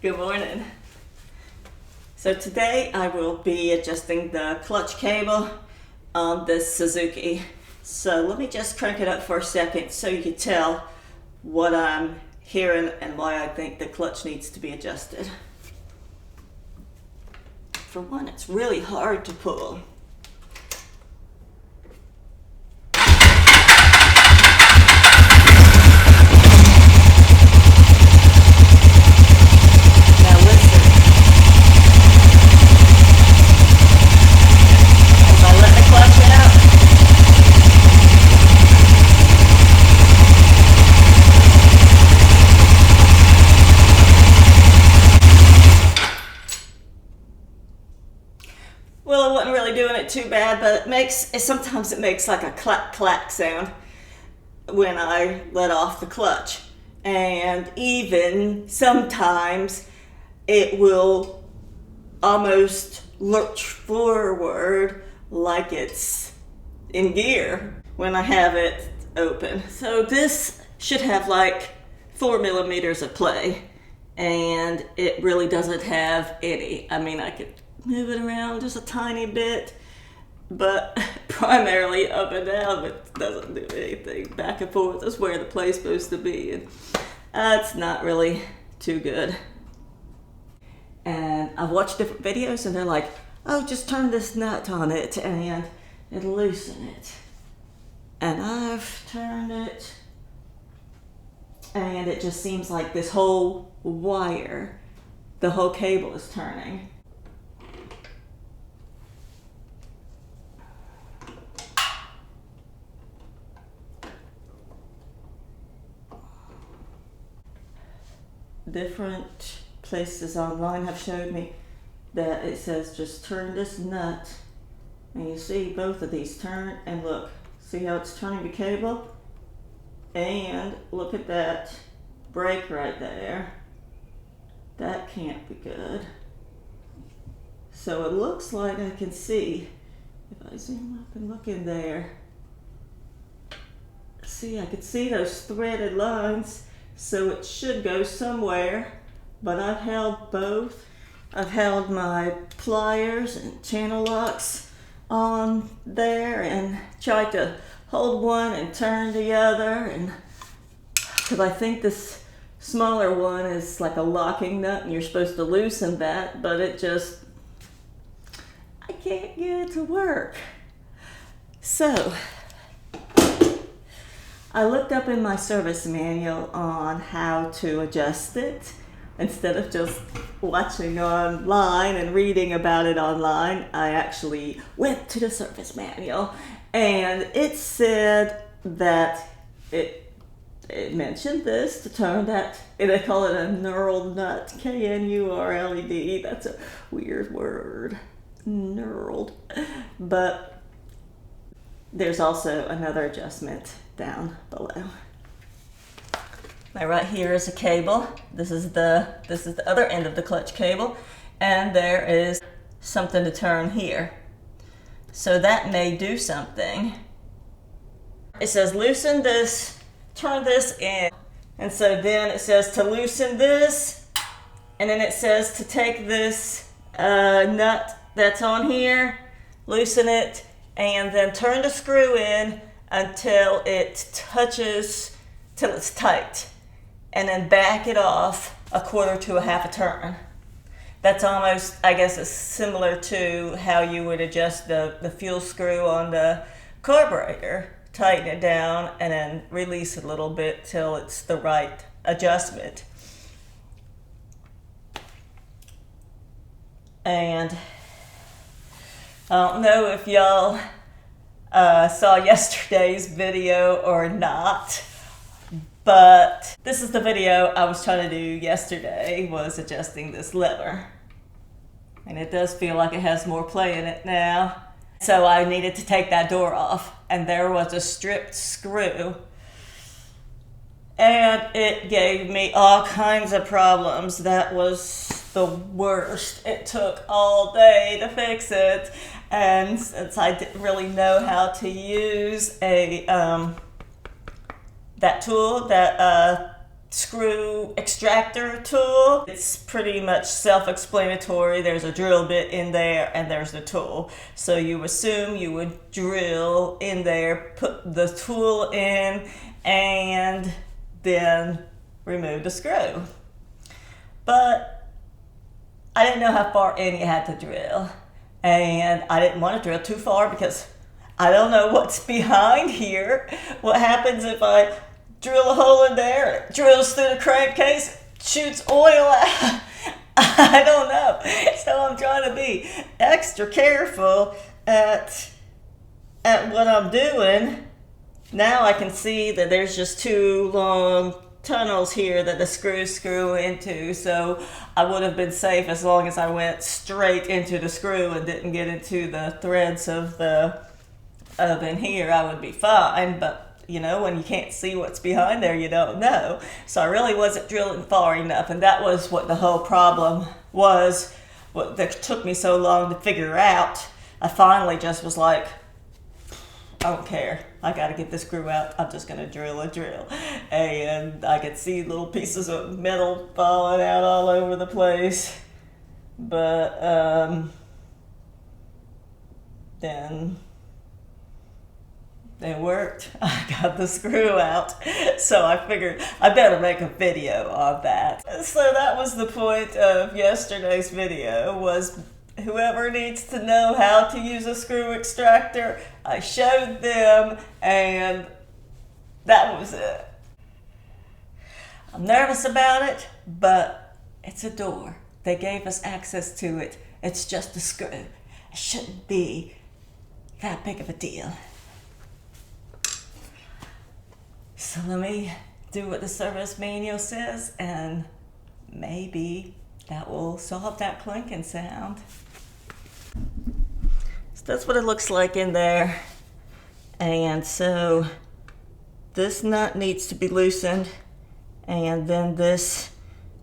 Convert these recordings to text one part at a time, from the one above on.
Good morning. So today I will be adjusting the clutch cable on this Suzuki. So let me just crank it up for a second so you can tell what I'm hearing and why I think the clutch needs to be adjusted. For one, it's really hard to pull. Well, I wasn't really doing it too bad, but sometimes it makes like a clack clack sound when I let off the clutch. And even sometimes it will almost lurch forward like it's in gear when I have it open. So this should have like 4 millimeters of play, and it really doesn't have any. I mean, I could move it around just a tiny bit, but primarily up and down. It doesn't do anything. Back and forth is where the play's supposed to be, and it's not really too good. And I've watched different videos and they're like, oh, just turn this nut on it and it'll loosen it. And I've turned it and it just seems like this whole wire, the whole cable is turning. Different places online have showed me that it says just turn this nut, and you see both of these turn, and look, see how it's turning the cable? And look at that brake right there. That can't be good. So it looks like I can see, if I zoom up and look in there, see, I can see those threaded lines. So it should go somewhere, but I've held both. I've held my pliers and channel locks on there and tried to hold one and turn the other, and because I think this smaller one is like a locking nut and you're supposed to loosen that, but I can't get it to work. So I looked up in my service manual on how to adjust it. Instead of just watching online and reading about it online, I actually went to the service manual, and it said that it mentioned this to turn that, they call it a knurled nut, K-N-U-R-L-E-D. That's a weird word, knurled. But there's also another adjustment down below. Now right here is a cable. This is the other end of the clutch cable, and there is something to turn here. So that may do something. It says loosen this, turn this in, and so then it says to loosen this, and then it says to take this nut that's on here, loosen it, and then turn the screw in until it touches, till it's tight, and then back it off a quarter to a half a turn. That's almost, I guess it's similar to how you would adjust the fuel screw on the carburetor. Tighten it down and then release it a little bit till it's the right adjustment. And I don't know if y'all saw yesterday's video or not, but this is the video I was trying to do yesterday, was adjusting this lever. And it does feel like it has more play in it now. So I needed to take that door off, and there was a stripped screw. And it gave me all kinds of problems. That was the worst. It took all day to fix it. And since I didn't really know how to use that tool that screw extractor tool. It's pretty much self-explanatory. There's a drill bit in there and there's the tool. So you assume you would drill in there, put the tool in, and then remove the screw. But I didn't know how far in you had to drill. And I didn't want to drill too far because I don't know what's behind here. What happens if I drill a hole in there and it drills through the crankcase, shoots oil out? I don't know. So I'm trying to be extra careful at what I'm doing. Now I can see that there's just two long tunnels here that the screws screw into, so I would have been safe as long as I went straight into the screw and didn't get into the threads of in here. I would be fine, but you know, when you can't see what's behind there, you don't know. So I really wasn't drilling far enough, and that was what the whole problem was, what that took me so long to figure out. I finally just was like, I don't care. I gotta get this screw out. I'm just gonna drill a drill. And I could see little pieces of metal falling out all over the place. But then it worked. I got the screw out. So I figured I better make a video of that. So that was the point of yesterday's video, was whoever needs to know how to use a screw extractor, I showed them, and that was it. I'm nervous about it, but it's a door. They gave us access to it. It's just a screw. It shouldn't be that big of a deal. So let me do what the service manual says, and maybe that will solve that clinking sound. So that's what it looks like in there. And so this nut needs to be loosened, and then this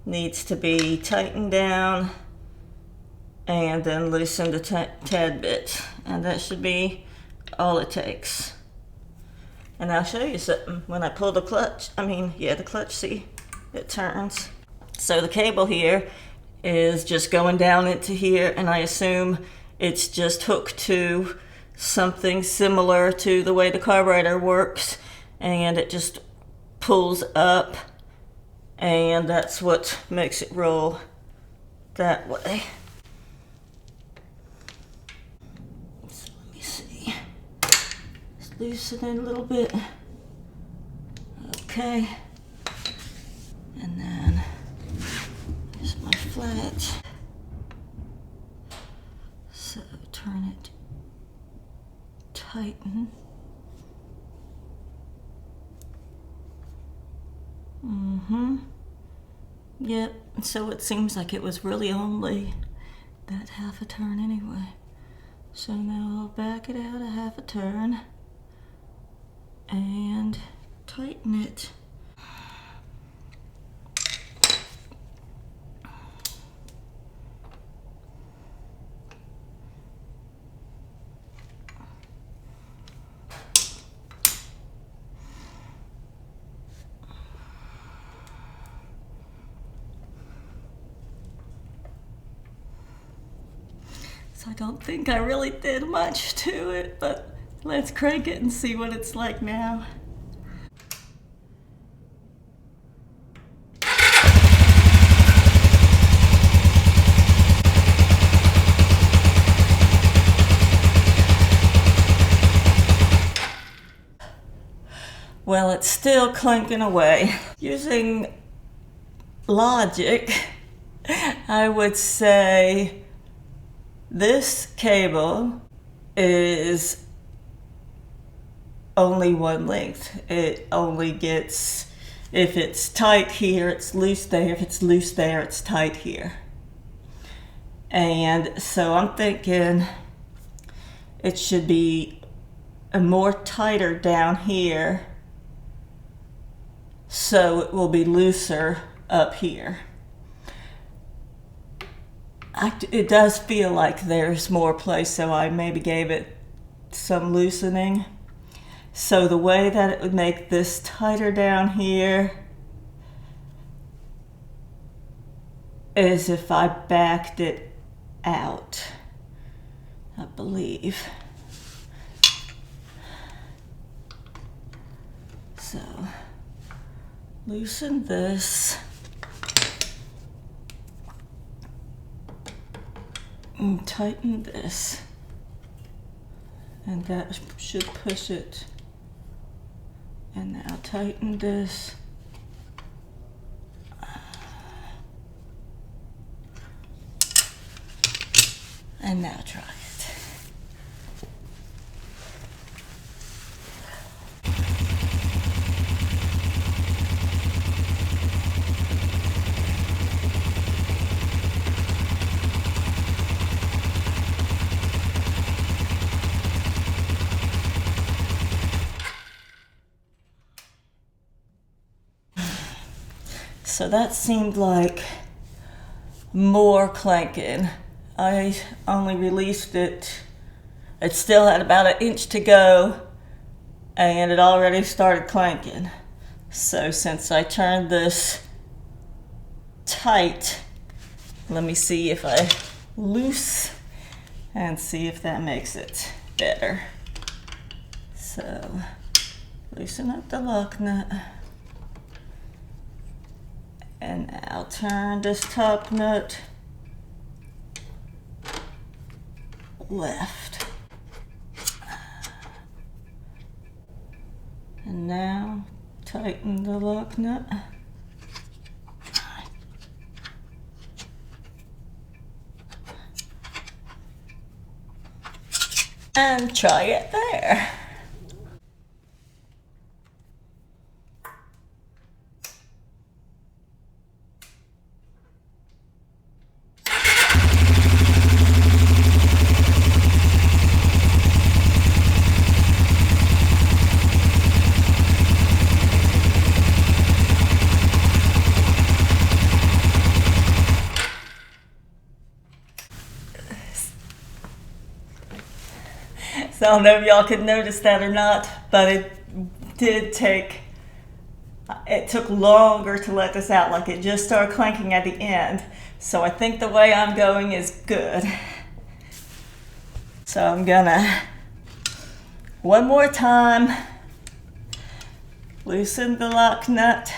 needs to be tightened down and then loosened a tad bit. And that should be all it takes. And I'll show you something. When I pull the clutch, the clutch, see, it turns. So the cable here is just going down into here, and I assume it's just hooked to something similar to the way the carburetor works, and it just pulls up, and that's what makes it roll that way. So let me see. Just loosen it a little bit. Okay. And then here's my flat. So turn it, tighten. Yep, so it seems like it was really only that half a turn anyway. So now I'll back it out a half a turn and tighten it. I don't think I really did much to it, but let's crank it and see what it's like now. Well, it's still clanking away. Using logic, I would say this cable is only one length. It only gets, if it's tight here, it's loose there. If it's loose there, it's tight here. And so I'm thinking it should be a more tighter down here, so it will be looser up here. It does feel like there's more place, so I maybe gave it some loosening. So the way that it would make this tighter down here is if I backed it out, I believe. So loosen this and tighten this, and that should push it. And now tighten this. And now try it. So that seemed like more clanking. I only released it. It still had about an inch to go, and it already started clanking. So since I turned this tight, let me see if I loose and see if that makes it better. So loosen up the lock nut. And now turn this top nut left. And now tighten the lock nut. And try it there. So I don't know if y'all could notice that or not, but it took longer to let this out. Like, it just started clanking at the end. So I think the way I'm going is good. So I'm gonna, one more time, loosen the lock nut.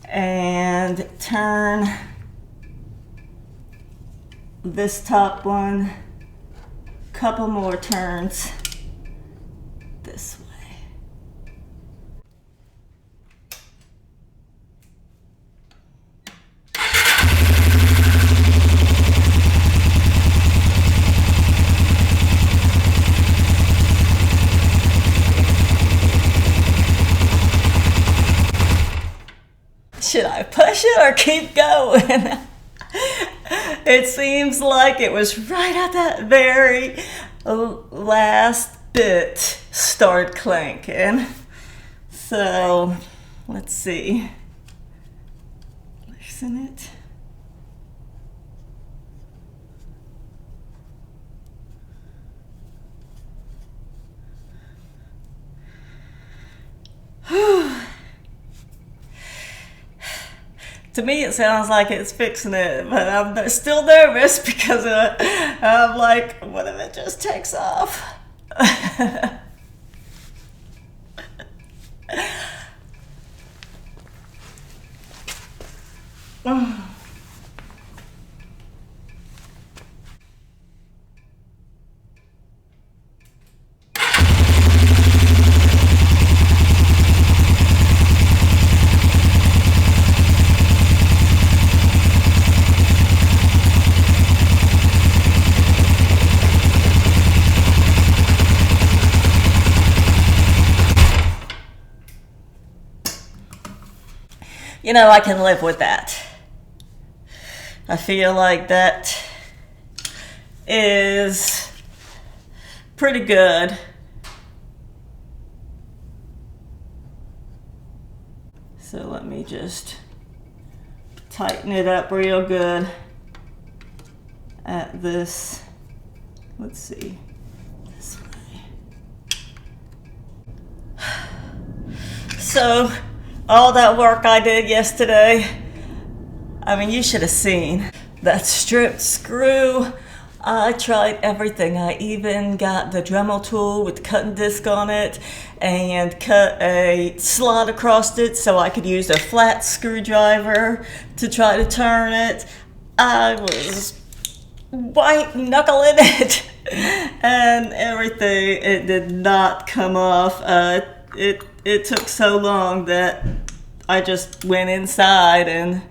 And turn this top one a couple more turns this way. Should I push it or keep going? It seems like it was right at that very last bit started clanking. So let's see. Loosen it. To me, it sounds like it's fixing it, but I'm still nervous because I'm like, what if it just takes off? You know, I can live with that. I feel like that is pretty good. So let me just tighten it up real good at this. Let's see, this way. So, all that work I did yesterday, I mean, you should have seen that stripped screw. I tried everything. I even got the Dremel tool with the cutting disc on it and cut a slot across it so I could use a flat screwdriver to try to turn it. I was white knuckling it and everything. It did not come off. It took so long that I just went inside and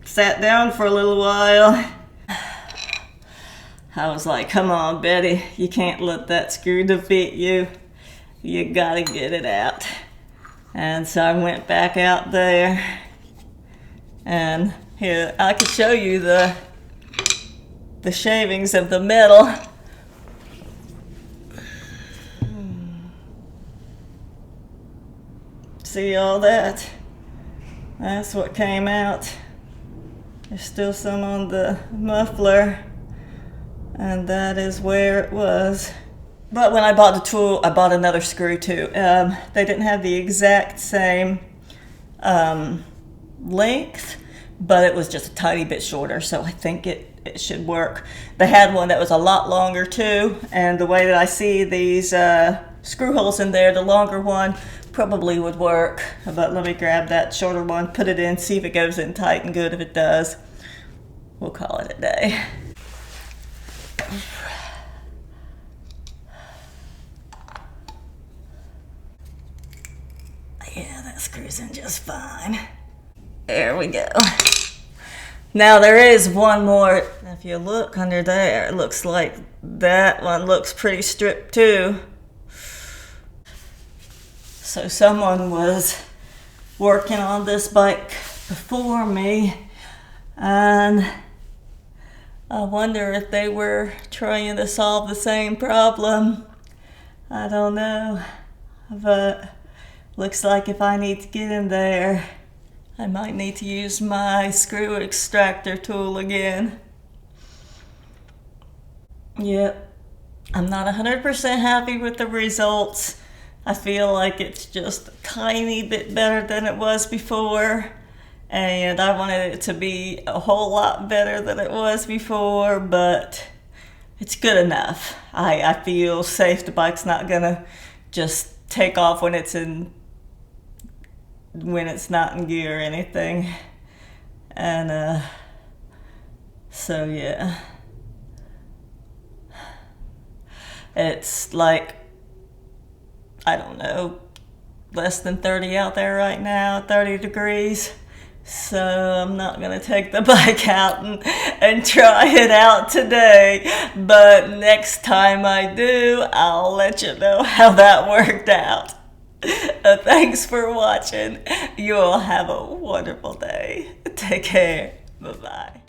sat down for a little while. I was like, come on, Betty, you can't let that screw defeat you. You gotta get it out. And so I went back out there, and here, I could show you the shavings of the metal. See all that? That's what came out. There's still some on the muffler, and that is where it was. But when I bought the tool, I bought another screw too. They didn't have the exact same length, but it was just a tiny bit shorter, so I think it should work. They had one that was a lot longer too, and the way that I see these screw holes in there, the longer one probably would work. But let me grab that shorter one, put it in, see if it goes in tight and good. If it does, we'll call it a day. Yeah, that screws in just fine. There we go. Now there is one more. If you look under there, it looks like that one looks pretty stripped too. So someone was working on this bike before me, and I wonder if they were trying to solve the same problem. I don't know, but looks like if I need to get in there, I might need to use my screw extractor tool again. Yep, I'm not 100% happy with the results. I feel like it's just a tiny bit better than it was before, and I wanted it to be a whole lot better than it was before, but it's good enough. I feel safe. The bike's not gonna just take off when it's not in gear or anything. And so yeah, it's like, I don't know, less than 30 out there right now, 30 degrees. So I'm not gonna take the bike out and try it out today, but next time I do, I'll let you know how that worked out. Thanks for watching. You all have a wonderful day. Take care. Bye-bye.